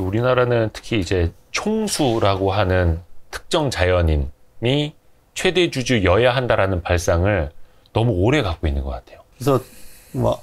우리나라는 특히 이제 총수라고 하는 특정 자연인이 최대 주주여야 한다라는 발상을 너무 오래 갖고 있는 것 같아요. 그래서 뭐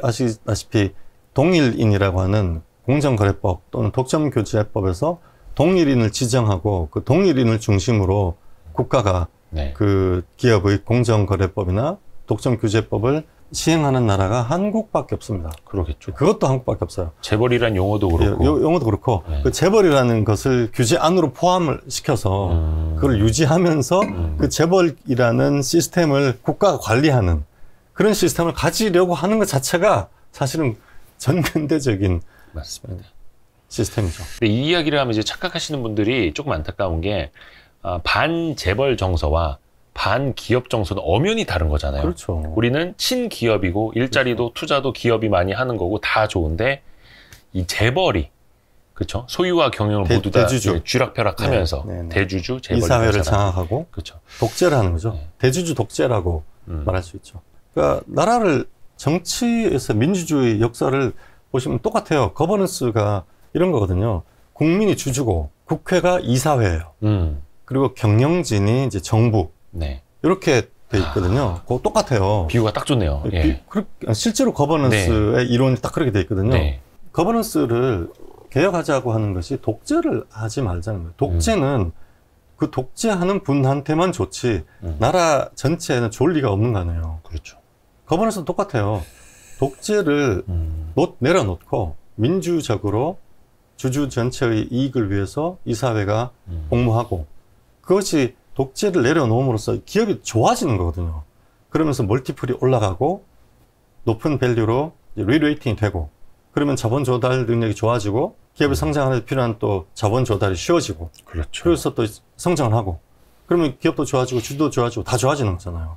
아시다시피 동일인이라고 하는 공정거래법 또는 독점교제법에서 동일인을 지정하고 그 동일인을 중심으로 국가가 네. 그 기업의 공정거래법이나 독점규제법을 시행하는 나라가 한국밖에 없습니다. 그러겠죠. 그것도 한국밖에 없어요. 재벌이란 용어도 그렇고. 용어도 그렇고 네. 그 재벌이라는 것을 규제 안으로 포함을 시켜서 그걸 유지하면서 그 재벌이라는 시스템을 국가가 관리하는 그런 시스템을 가지려고 하는 것 자체가 사실은 전근대적인 맞습니다. 시스템이죠. 근데 이 이야기를 하면 이제 착각하시는 분들이 조금 안타까운 게 반재벌 정서와 반기업 정서는 엄연히 다른 거잖아요. 그렇죠. 우리는 친기업이고 일자리도 그렇죠. 투자도 기업이 많이 하는 거고 다 좋은데 이 재벌이 그렇죠. 소유와 경영을 모두 다 쥐락펴락하면서 네. 대주주, 재벌 이사회를 장악하고 그렇죠. 독재를 하는 거죠. 네. 대주주 독재라고 말할 수 있죠. 그러니까 나라를 정치에서 민주주의 역사를 보시면 똑같아요. 거버넌스가 이런 거거든요. 국민이 주주고 국회가 이사회예요. 그리고 경영진이 이제 정부. 네. 이렇게 돼 있거든요. 그거 똑같아요. 비유가 딱 좋네요. 예. 실제로 거버넌스의 네. 이론이 딱 그렇게 돼 있거든요. 네. 거버넌스를 개혁하자고 하는 것이 독재를 하지 말자는 거예요. 독재는 그 독재하는 분한테만 좋지 나라 전체에는 좋을 리가 없는 거 아니에요. 그렇죠. 거버넌스도 똑같아요. 독재를 내려놓고 민주적으로 주주 전체의 이익을 위해서 이사회가 공모하고 그것이 독재를 내려놓음으로써 기업이 좋아지는 거거든요. 그러면서 멀티플이 올라가고 높은 밸류로 리레이팅이 되고 그러면 자본 조달 능력이 좋아지고 기업이 성장하는 데 필요한 또 자본 조달이 쉬워지고 그렇죠. 그래서 또 성장을 하고 그러면 기업도 좋아지고 주도 좋아지고 다 좋아지는 거잖아요.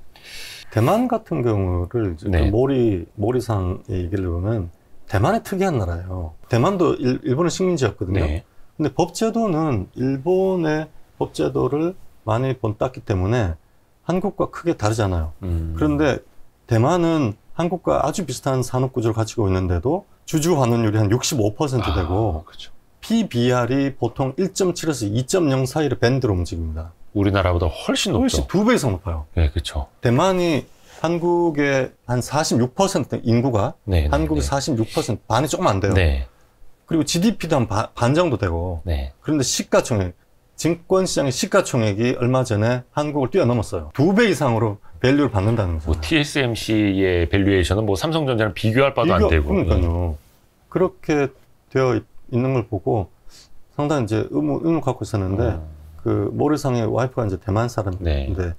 대만 같은 경우를 네. 그 모리상의 얘기를 보면 대만이 특이한 나라예요. 대만도 일본의 식민지였거든요. 네. 근데 법제도는 일본의 법제도를 많이 본땄기 때문에 한국과 크게 다르잖아요. 그런데 대만은 한국과 아주 비슷한 산업구조를 가지고 있는데도 주주 환원율이 한 65% 되고 그렇죠. PBR이 보통 1.7에서 2.0 사이를 밴드로 움직입니다. 우리나라보다 훨씬 높죠. 훨씬 2배 이상 높아요. 네, 그렇죠. 대만이 한국의 한 46% 인구가 네, 한국의 네. 46% 반이 조금 안 돼요. 네. 그리고 GDP도 한 반 정도 되고 네. 그런데 시가총액 증권시장의 시가총액이 얼마 전에 한국을 뛰어넘었어요. 2배 이상으로 밸류를 받는다는 거죠. 뭐 TSMC의 밸류에이션은 뭐 삼성전자랑 비교할 바도 안 되고. 그러니까요. 그렇게 되어 있는 걸 보고 상당히 이제 의문을 갖고 있었는데 그 모리상의 와이프가 이제 대만 사람인데 네.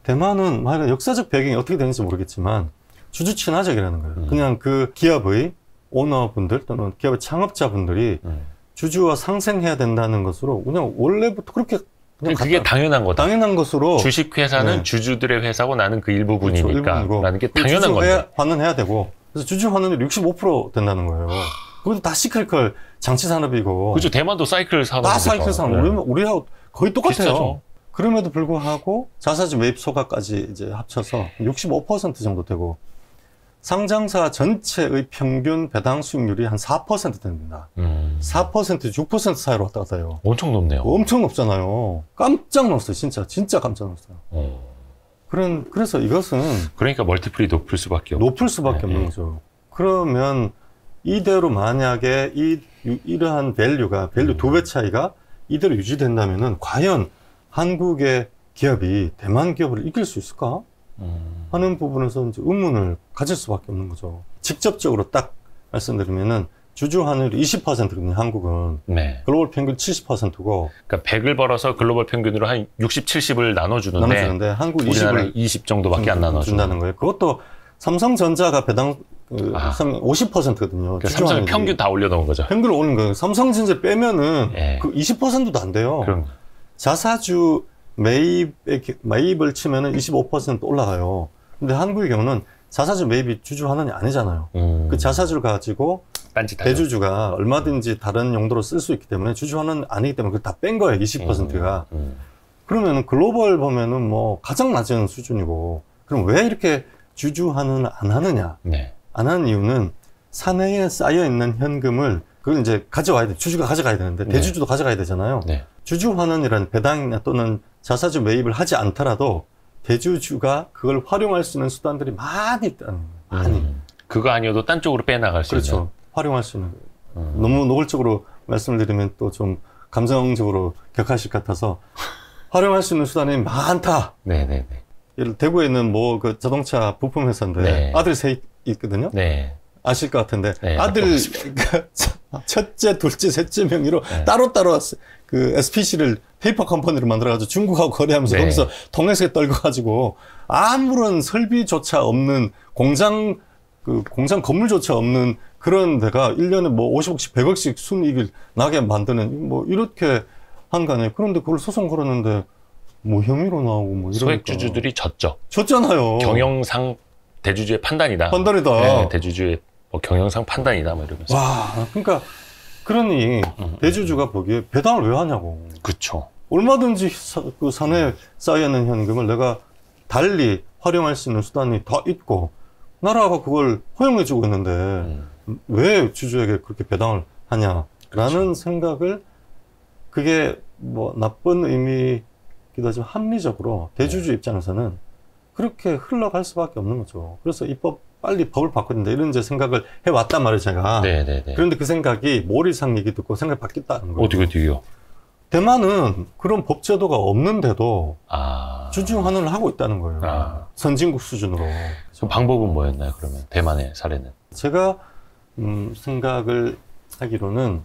대만은 말 역사적 배경이 어떻게 되는지 모르겠지만 주주 친화적이라는 거예요. 그냥 그 기업의 오너분들 또는 기업의 창업자분들이 주주와 상생해야 된다는 것으로 그냥 원래부터 그렇게 그게 당연한 거다. 당연한 것으로 주식회사는 네. 주주들의 회사고 나는 그 일부분이니까 그렇죠, 라는 게 당연한 건데. 환원해야 되고 그래서 주주 환원율이 65% 된다는 거예요. 그것도 다 시크릿컬 장치 산업이고. 그렇죠. 대만도 사이클 산업. 다 사이클 산업. 네. 우리하고 거의 똑같아요. 비슷하죠. 그럼에도 불구하고 자사주 매입 소가까지 이제 합쳐서 65% 정도 되고 상장사 전체의 평균 배당 수익률이 한 4% 됩니다. 4%, 6% 사이로 왔다 갔다 해요. 엄청 높네요. 엄청 높잖아요. 깜짝 놀랐어요. 진짜 깜짝 놀랐어요. 그래서 이것은 그러니까 멀티플이 높을 수밖에 없고. 높을 수밖에 없는 거죠. 그러면 이대로 만약에 이러한 밸류 2배 차이가 이대로 유지된다면은 과연 한국의 기업이 대만 기업을 이길 수 있을까? 하는 부분에서 이제 의문을 가질 수밖에 없는 거죠. 직접적으로 딱 말씀드리면은 주주 환율이 20%거든요, 한국은. 네. 글로벌 평균 70%고. 그러니까 100을 벌어서 글로벌 평균으로 한 60, 70을 나눠주는데 한국 우리나라는 20 정도밖에 안 나눠준다는 거예요. 그것도 삼성전자가 배당 50%거든요. 그러니까 삼성이 평균 다 올려놓은 거죠. 평균을 올린 거예요. 삼성전자 빼면은 네. 그 20%도 안 돼요. 그럼. 자사주 매입을 치면은 25% 올라가요. 근데 한국의 경우는 자사주 매입이 주주 환원이 아니잖아요. 그 자사주를 가지고 딴짓하죠. 대주주가 얼마든지 다른 용도로 쓸 수 있기 때문에 주주 환원은 아니기 때문에 그걸 다 뺀 거예요. 20%가. 그러면은 글로벌 보면은 뭐 가장 낮은 수준이고 그럼 왜 이렇게 주주 환원을 안 하느냐? 네. 안 하는 이유는 사내에 쌓여 있는 현금을 그걸 이제 가져와야 돼. 주주가 가져가야 되는데 네. 대주주도 가져가야 되잖아요. 네. 주주환원이라는 배당이나 또는 자사주 매입을 하지 않더라도 대주주가 그걸 활용할 수 있는 수단들이 많이 있다는 거예요. 많이. 그거 아니어도 딴 쪽으로 빼나갈 수 그렇죠. 있는. 활용할 수 있는. 너무 노골적으로 말씀을 드리면 또 좀 감정적으로 격하실 것 같아서 활용할 수 있는 수단이 많다. 네네네. 예를 대구에 있는 뭐 그 자동차 부품 회사인데 네. 아들 셋 있거든요. 네. 아실 것 같은데 네, 아들 첫째, 둘째, 셋째 명의로 네. 따로따로 그 SPC를 페이퍼 컴퍼니를 만들어가지고 중국하고 거래하면서 네. 거기서 통행세 떨궈가지고 아무런 설비조차 없는 공장 건물조차 없는 그런 데가 1년에 뭐 50억씩 100억씩 순이익을 나게 만드는 뭐 이렇게 한 거 아니에요. 그런데 그걸 소송 걸었는데 뭐 혐의로 나오고 뭐 이러니까. 소액주주들이 졌죠. 졌잖아요. 경영상 대주주의 판단이다. 판단이다. 네, 대주주의 뭐 경영상 판단이다. 뭐 이러면서. 와, 그러니까 그러니 대주주가 보기에 배당을 왜 하냐고. 그쵸. 얼마든지 그 산에 쌓여있는 현금을 내가 달리 활용할 수 있는 수단이 더 있고 나라가 그걸 허용해주고 있는데 왜 주주에게 그렇게 배당을 하냐라는 그렇죠. 생각을 그게 뭐 나쁜 의미기도 하지만 합리적으로 대주주 입장에서는 그렇게 흘러갈 수밖에 없는 거죠. 그래서 빨리 법을 바꿔야 된다 이런 이제 생각을 해왔단 말이에요, 제가. 네네네. 그런데 그 생각이 모리상 얘기 듣고 생각이 바뀌었다는 거예요. 어디요? 대만은 그런 법제도가 없는데도 아. 주주 환원을 하고 있다는 거예요. 아. 선진국 수준으로. 그 방법은 뭐였나요, 그러면? 대만의 사례는? 제가 생각을 하기로는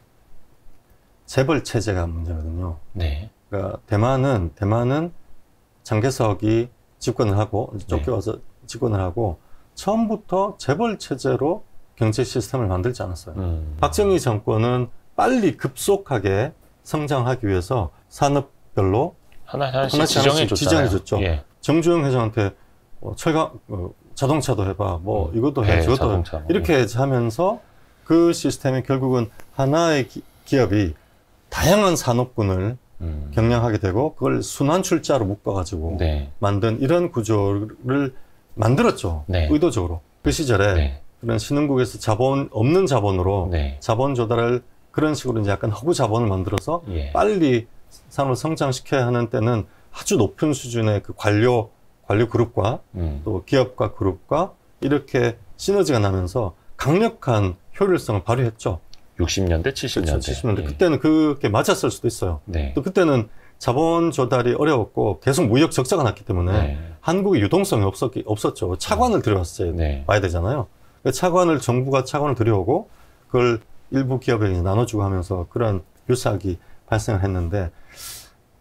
재벌 체제가 문제거든요. 네. 그러니까 대만은 장개석이 집권을 하고 쫓겨와서 집권을 하고 처음부터 재벌 체제로 경제 시스템을 만들지 않았어요. 박정희 정권은 빨리 급속하게 성장하기 위해서 산업별로 하나씩 지정해줬잖아요. 예. 정주영 회장한테 자동차도 해봐, 뭐 이것도 해, 저것도 해. 이렇게 하면서 그 시스템이 결국은 하나의 기업이 다양한 산업군을 경영하게 되고 그걸 순환출자로 묶어가지고 네. 만든 이런 구조를 만들었죠. 네. 의도적으로. 그 시절에 네. 그런 신흥국에서 없는 자본으로 네. 자본 조달을 그런 식으로 이제 약간 허구 자본을 만들어서 예. 빨리 산업을 성장시켜야 하는 때는 아주 높은 수준의 그 관료 그룹과 또 기업가 그룹과 이렇게 시너지가 나면서 강력한 효율성을 발휘했죠. 60년대, 70년대. 그렇죠, 70년대. 예. 그때는 그게 맞았을 수도 있어요. 네. 또 그때는 자본 조달이 어려웠고 계속 무역 적자가 났기 때문에 네. 한국의 유동성이 없었죠. 차관을 들여왔어야 네. 와야 되잖아요. 정부가 차관을 들여오고 그걸 일부 기업에 이제 나눠주고 하면서 그런 유사학이 발생을 했는데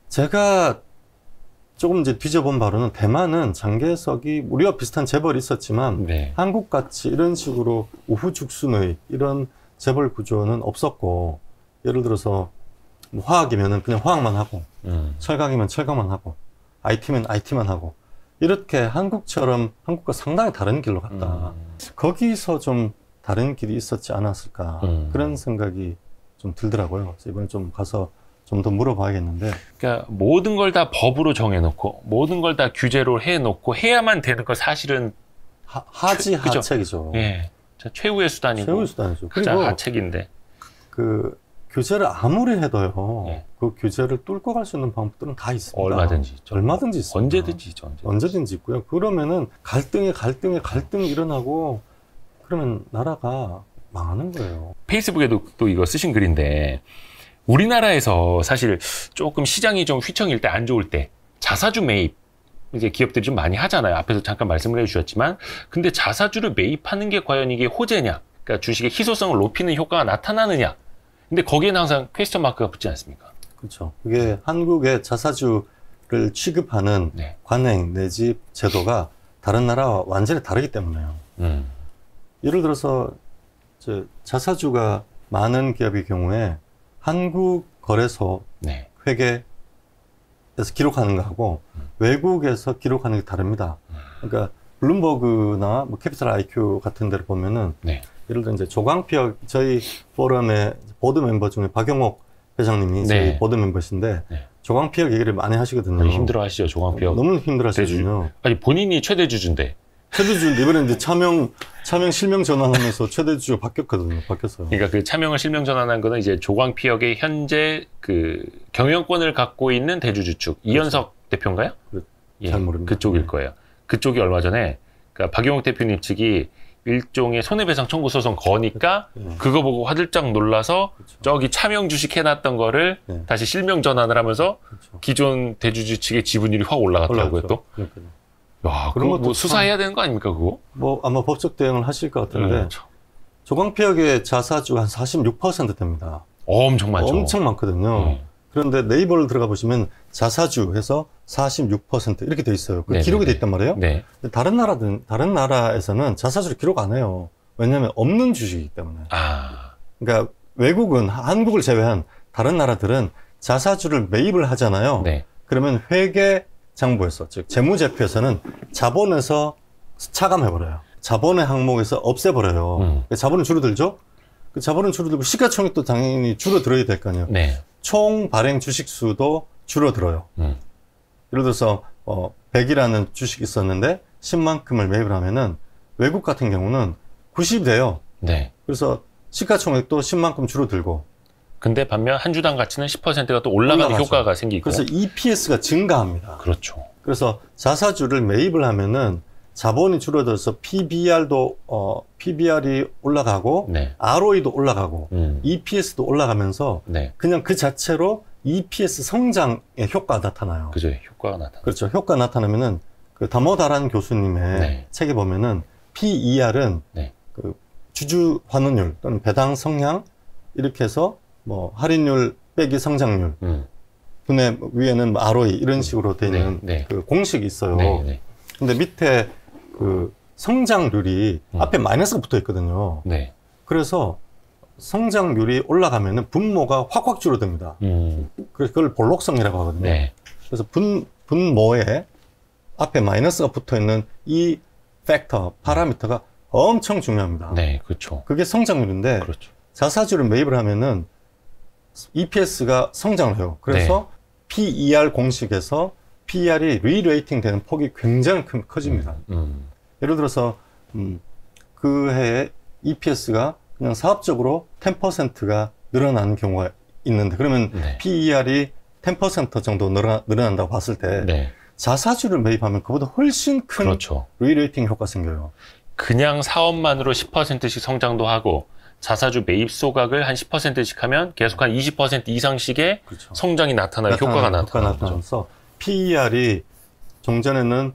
제가 조금 이제 뒤져본 바로는 대만은 장개석이 우리와 비슷한 재벌이 있었지만 네. 한국같이 이런 식으로 우후죽순의 이런 재벌 구조는 없었고 예를 들어서 뭐 화학이면은 그냥 화학만 하고 철강이면 철강만 하고 IT면 IT만 하고 이렇게 한국과 상당히 다른 길로 갔다. 거기서 좀 다른 길이 있었지 않았을까 그런 생각이 좀 들더라고요. 그래서 이번에 좀 가서 좀 더 물어봐야겠는데. 그러니까 모든 걸 다 법으로 정해놓고 모든 걸 다 규제로 해놓고 해야만 되는 거 사실은 하책이죠. 예, 최후의 수단이고 최후의 수단이죠. 가장 그리고 하책인데 그 규제를 아무리 해도요. 예. 그 규제를 뚫고 갈 수 있는 방법들은 다 있습니다. 얼마든지 있죠. 얼마든지 있습니다. 언제든지 있죠. 언제든지 있고요. 그러면은 갈등이 일어나고 그러면 나라가 망하는 거예요. 페이스북에도 또 이거 쓰신 글인데 우리나라에서 사실 조금 시장이 좀 휘청일 때 안 좋을 때 자사주 매입 이제 기업들이 좀 많이 하잖아요. 앞에서 잠깐 말씀을 해주셨지만 근데 자사주를 매입하는 게 과연 이게 호재냐? 그러니까 주식의 희소성을 높이는 효과가 나타나느냐? 근데 거기에는 항상 퀘스천 마크가 붙지 않습니까? 그렇죠. 그게 한국의 자사주를 취급하는 네. 관행 내지 제도가 다른 나라와 완전히 다르기 때문에요. 예를 들어서 자사주가 많은 기업의 경우에 한국 거래소 네. 회계에서 기록하는 거하고 외국에서 기록하는 게 다릅니다. 그러니까 블룸버그나 뭐 캐피탈 IQ 같은 데를 보면은 네. 예를 들어 이제 조광피혁 저희 포럼의 보드 멤버 중에 박영옥 회장님이 네. 저희 보드 멤버신데 네. 조광피혁 얘기를 많이 하시거든요. 힘들어하시죠, 조광피혁. 너무 힘들어하시거든요. 아니 본인이 최대 주주인데. 최대주 이번에 이제 차명 실명 전환하면서 최대주가 바뀌었거든요. 바뀌었어요. 그러니까 그 차명을 실명 전환한 거는 이제 조광피역의 현재 그 경영권을 갖고 있는 대주주 측 이현석 대표인가요? 예, 잘 모릅니다. 그쪽일 거예요. 그쪽이 얼마 전에 그러니까 박용욱 대표님 측이 일종의 손해배상 청구 소송 거니까 그거 보고 화들짝 놀라서 그렇죠. 저기 차명 주식 해놨던 거를 다시 실명 전환을 하면서 그렇죠. 기존 대주주 측의 지분율이 확 올라갔더라고요. 또. 그러니까요. 야, 그런 그거 것도 뭐 수사해야 되는 거 아닙니까 그거? 뭐 아마 법적 대응을 하실 것 같은데 참. 조광피역의 자사주가 한 46% 됩니다. 엄청 많죠. 엄청 많거든요. 그런데 네이버를 들어가 보시면 자사주 해서 46% 이렇게 돼 있어요. 그 기록이 돼 있단 말이에요. 네. 다른 나라에서는 자사주를 기록 안 해요. 왜냐하면 없는 주식이기 때문에. 아, 그러니까 외국은 한국을 제외한 다른 나라들은 자사주를 매입을 하잖아요. 네. 그러면 회계장부에서 즉 재무제표에서는 자본에서 차감해버려요. 자본의 항목에서 없애버려요. 자본은 줄어들죠. 그 자본은 줄어들고 시가총액도 당연히 줄어들어야 될 거 아니에요. 네. 총 발행 주식 수도 줄어들어요. 예를 들어서 100이라는 주식이 있었는데 10만큼을 매입을 하면은 외국 같은 경우는 90이 돼요. 네. 그래서 시가총액도 10만큼 줄어들고. 근데 반면 한 주당 가치는 10%가 또 올라가는 올라가죠. 효과가 생기고. 그래서 EPS가 증가합니다. 그렇죠. 그래서 자사주를 매입을 하면은 자본이 줄어들어서 PBR이 올라가고 네. ROE도 올라가고 EPS도 올라가면서 네. 그냥 그 자체로 EPS 성장의 효과가 나타나요. 그죠. 효과가 나타나. 그렇죠. 효과 나타나면은 그 다모다란 교수님의 네. 책에 보면은 PER은 네. 그 주주 환원율 또는 배당 성향 이렇게 해서 뭐 할인율 빼기 성장률 분의 위에는 뭐 ROE 이런 식으로 되어 있는 네. 네. 그 공식이 있어요. 네. 네. 근데 밑에 그 성장률이 앞에 마이너스가 붙어 있거든요. 네. 그래서 성장률이 올라가면은 분모가 확 줄어듭니다. 그래서 그걸 볼록성이라고 하거든요. 네. 그래서 분모에 앞에 마이너스가 붙어 있는 이 팩터, 파라미터가 엄청 중요합니다. 네. 그렇죠. 그게 성장률인데 그렇죠. 자사주를 매입을 하면은 EPS가 성장을 해요. 그래서 PER 공식에서 PER이 리레이팅 되는 폭이 굉장히 커집니다. 예를 들어서 그 해에 EPS가 그냥 사업적으로 10%가 늘어나는 경우가 있는데 그러면 네. PER이 10% 정도 늘어난다고 봤을 때 네. 자사주를 매입하면 그보다 훨씬 큰 그렇죠. 리레이팅 효과 생겨요. 그냥 사업만으로 10%씩 성장도 하고 자사주 매입 소각을 한 10%씩 하면 계속 한 20% 이상씩의 그렇죠. 성장이 나타나는 효과가 나타나면서 PER이 종전에는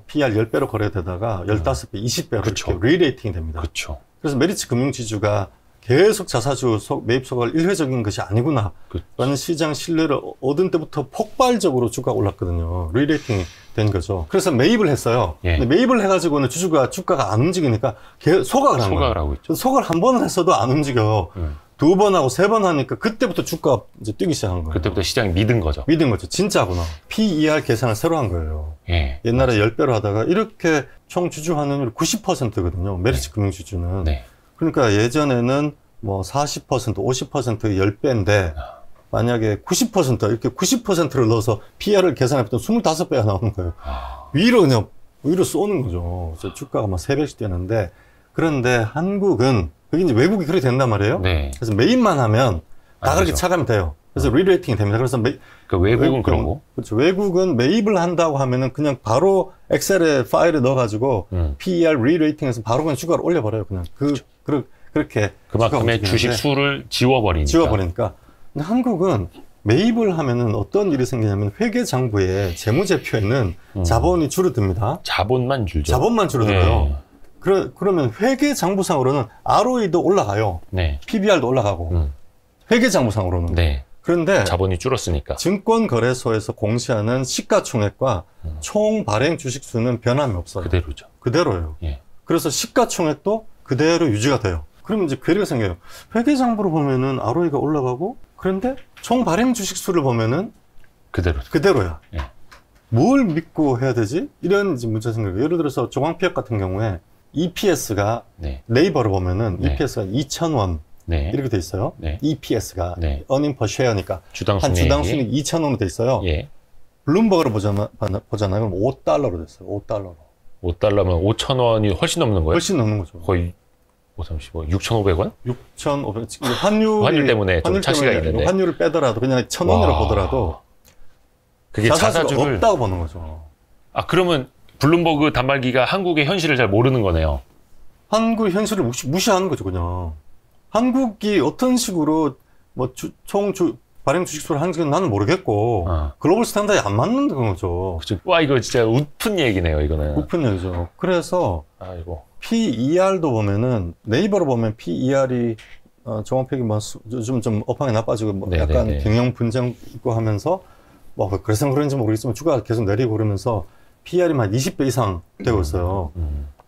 PER 10배로 거래되다가 15배, 20배로 그렇죠. 이렇게 리레이팅이 됩니다. 그렇죠. 그래서 메리츠 금융지주가 계속 자사주 매입 소각을 일회적인 것이 아니구나 라는 시장 신뢰를 얻은 때부터 폭발적으로 주가가 올랐거든요. 리레이팅이 된 거죠. 그래서 매입을 했어요. 예. 근데 매입을 해가지고는 주가가 안 움직이니까 소각을 한 거예요. 하고 있죠. 소각을 한 번은 했어도 안 움직여. 두 번 하고 세 번 하니까 그때부터 주가가 이제 뛰기 시작한 거예요. 그때부터 시장이 믿은 거죠. 믿은 거죠. 진짜구나. PER 계산을 새로 한 거예요. 예. 옛날에 10배로 하다가 이렇게 총 주주 환원율이 90%거든요. 메리츠 금융지주는. 네. 그러니까 예전에는 뭐 40%, 50% 10배인데 만약에 90% 이렇게 90%를 넣어서 PER을 계산해봤더니 25배가 나오는 거예요. 위로 쏘는 거죠. 그래서 주가가 막 3배씩 되는데 그런데 한국은 그게 이제 외국이 그렇게 된단 말이에요. 네. 그래서 매입만 하면 다 그렇게 차감이 돼요. 그래서 리레이팅이 됩니다. 그래서 그 외국은 그런 거. 그렇죠. 외국은 매입을 한다고 하면은 그냥 바로 엑셀에 파일에 넣어가지고 PER 리레이팅해서 바로 그냥 주가를 올려버려요. 그냥 그렇게 그만큼의 주식 수를 지워버리니까. 근데 한국은 매입을 하면은 어떤 일이 생기냐면 회계장부에 재무제표에는 자본이 줄어듭니다. 자본만 줄죠. 자본만 줄어들어요. 네. 그러면 회계장부상으로는 ROE도 올라가요. 네. PBR도 올라가고. 회계장부상으로는. 네. 그런데 자본이 줄었으니까. 증권거래소에서 공시하는 시가총액과 총 발행 주식수는 변함이 없어요. 그대로죠. 그대로예요. 예. 그래서 시가총액도 그대로 유지가 돼요. 그러면 이제 괴리가 생겨요. 회계장부로 보면은 ROE가 올라가고 그런데 총 발행 주식수를 보면은 그대로야. 예. 뭘 믿고 해야 되지? 이런 이제 문제 생겨요. 예를 들어서 조광피역 같은 경우에 EPS가 네. 네이버로 보면은 네. EPS가 2,000원 네. 이렇게 돼 있어요. 네. EPS가 네. earning per share니까 주당 한 순이익이. 주당 순익 2,000원으로 돼 있어요. 예. 블룸버그로 보잖아요. 그럼 $5로 됐어요. $5. 5달러면 5,000원이 훨씬 넘는 거예요? 훨씬 넘는 거죠. 거의 5,315, 6,500원? 6,500원. 환율 때문에 좀 차시가 있는데. 환율을 빼더라도 그냥 1,000원으로 보더라도 그게 자사주를 없다고 보는 거죠. 아, 그러면 블룸버그 단말기가 한국의 현실을 잘 모르는 거네요. 한국 현실을 무시하는 거죠, 그냥. 한국이 어떤 식으로 뭐 발행 주식수를 하는지 나는 모르겠고 글로벌 스탠다드에 안 맞는 거죠. 그쵸. 와, 이거 진짜 웃픈 얘기네요, 이거는. 웃픈 얘기죠. 그래서 아이고. PER도 보면은 네이버로 보면 PER이 종합평이 뭐 요즘 좀 업황이 나빠지고 뭐 약간 경영 분쟁 있고 하면서 뭐 그래서 그런지 모르겠지만 주가가 계속 내리고 그러면서 PER이 한 20배 이상 되고 있어요.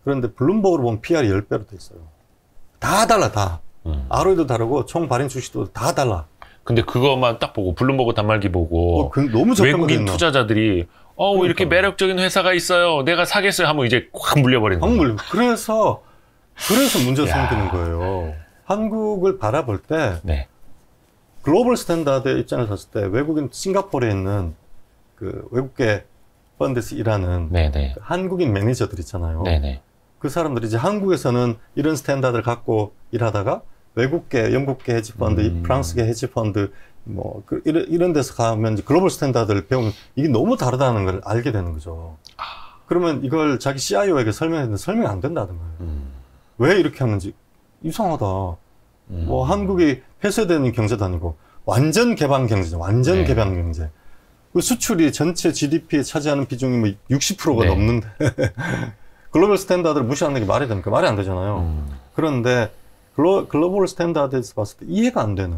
그런데 블룸버그로 보면 PER이 10배로 돼 있어요. 다 달라, 다. ROE도 다르고 총 발행 주식도 다 달라. 근데 그것만 딱 보고 블룸버그 단말기 보고 너무 외국인 투자자들이 왜 이렇게 매력적인 회사가 있어요. 내가 사겠어요 하면 이제 확 물려버리는 거예요. 그래서 문제가 생기는 거예요. 한국을 바라볼 때 글로벌 스탠다드 입장에서 봤을 때 외국인 싱가포르에 있는 그 외국계 펀드에서 일하는 그 한국인 매니저들 있잖아요. 그 사람들이 이제 한국에서는 이런 스탠다드를 갖고 일하다가 외국계, 영국계 헤지펀드, 프랑스계 헤지펀드, 뭐, 이런 데서 가면 이제 글로벌 스탠다드를 배우면 이게 너무 다르다는 걸 알게 되는 거죠. 그러면 이걸 자기 CIO에게 설명했는데 설명이 안 된다는 거예요. 왜 이렇게 하는지 이상하다. 뭐, 한국이 폐쇄되는 경제도 아니고 완전 개방 경제죠. 완전 개방 경제. 그 수출이 전체 GDP에 차지하는 비중이 뭐 60%가 넘는데 글로벌 스탠다드를 무시하는 게 말이 됩니까? 말이 안 되잖아요. 그런데 글로벌 스탠다드에서 봤을 때 이해가 안 되는.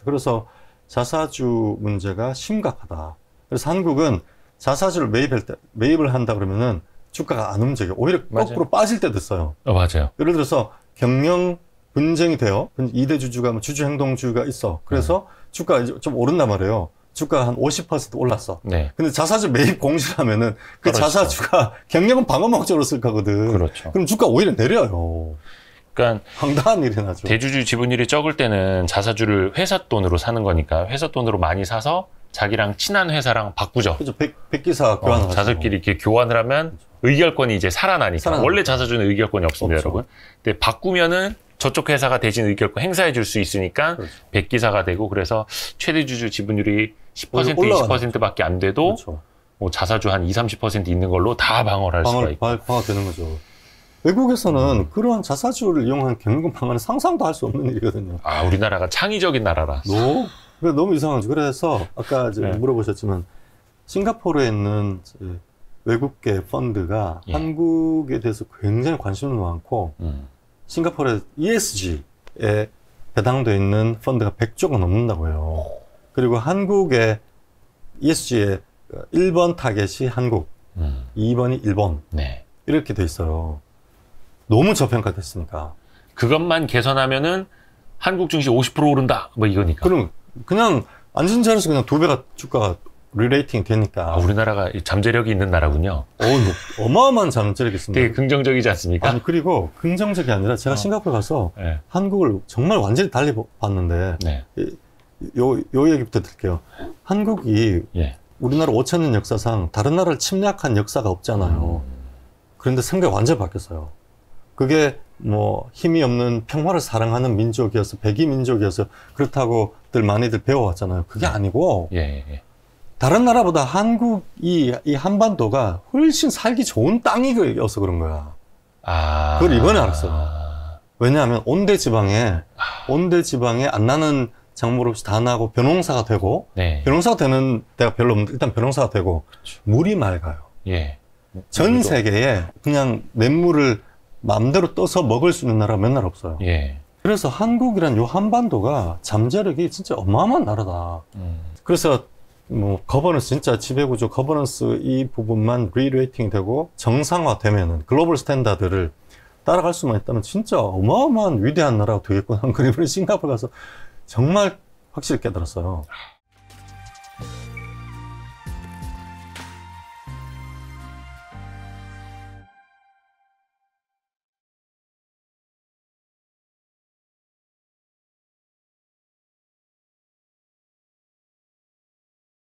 그래서 자사주 문제가 심각하다. 그래서 한국은 자사주를 매입을 한다 그러면은 주가가 안 움직여. 오히려 거꾸로 빠질 때도 있어요. 맞아요. 예를 들어서 경영 분쟁이 돼요. 2대 주주가 뭐 주주 행동주의가 있어. 그래서 주가가 좀 오른단 말이에요. 주가가 한 50% 올랐어. 근데 자사주 매입 공시를 하면은 그 자사주가 경영은 방어 목적으로 쓸 거거든. 그럼 주가 오히려 내려요. 그러니까 황당한 일이 나죠. 대주주 지분율이 적을 때는 자사주를 회사 돈으로 사는 거니까 회사 돈으로 많이 사서 자기랑 친한 회사랑 바꾸죠. 그렇죠. 백기사 교환을 자사끼리 이렇게 교환을 하면 의결권이 이제 살아나니까. 원래 자사주는 의결권이 없습니다, 여러분. 근데 바꾸면은 저쪽 회사가 대신 의결권 행사해 줄 수 있으니까 백기사가 되고 그래서 최대 주주 지분율이 10% 20%밖에 안 돼도 뭐 자사주 한 20-30% 있는 걸로 다 방어를 할 수가 있고. 방어가 되는 거죠. 외국에서는 그러한 자사주를 이용한 경영 방안은 상상도 할 수 없는 일이거든요. 우리나라가 창의적인 나라라. 너무 이상하죠. 그래서 아까 이제 물어보셨지만 싱가포르에 있는 외국계 펀드가 한국에 대해서 굉장히 관심이 많고 싱가포르에 ESG에 배당되어 있는 펀드가 100조가 넘는다고 해요. 그리고 한국의 ESG의 1번 타겟이 한국, 2번이 일본 이렇게 돼 있어요. 너무 저평가됐으니까. 그것만 개선하면은 한국 증시 50% 오른다. 뭐 이거니까. 그럼 그냥 앉은 자리에서 그냥 2배가 주가가 리레이팅이 되니까. 우리나라가 잠재력이 있는 나라군요. 어마어마한 잠재력이 있습니다. 되게 긍정적이지 않습니까? 그리고 긍정적이 아니라 제가 싱가포르 가서 한국을 정말 완전히 달리 봤는데 요 얘기부터 드릴게요. 한국이 우리나라 5,000년 역사상 다른 나라를 침략한 역사가 없잖아요. 그런데 생각이 완전히 바뀌었어요. 그게 뭐 힘이 없는 평화를 사랑하는 민족이어서 백이 민족이어서 그렇다고들 많이들 배워왔잖아요. 그게 아니고 다른 나라보다 한국이 이 한반도가 훨씬 살기 좋은 땅이어서 그런 거야. 그걸 이번에 알았어요. 왜냐하면 온대 지방에 안 나는 작물 없이 다 나고 벼농사가 되고 벼농사가 되는 데가 별로 없는데 일단 벼농사가 되고 물이 맑아요. 전 세계에 그냥 냇물을 마음대로 떠서 먹을 수 있는 나라가 몇 나라 없어요. 그래서 한국이란 요 한반도가 잠재력이 진짜 어마어마한 나라다. 그래서 뭐 거버넌스 진짜 지배구조 거버넌스 이 부분만 리레이팅이 되고 정상화되면은 글로벌 스탠다드를 따라갈 수만 있다면 진짜 어마어마한 위대한 나라가 되겠구나. 그리고 싱가포르 가서 정말 확실히 깨달았어요.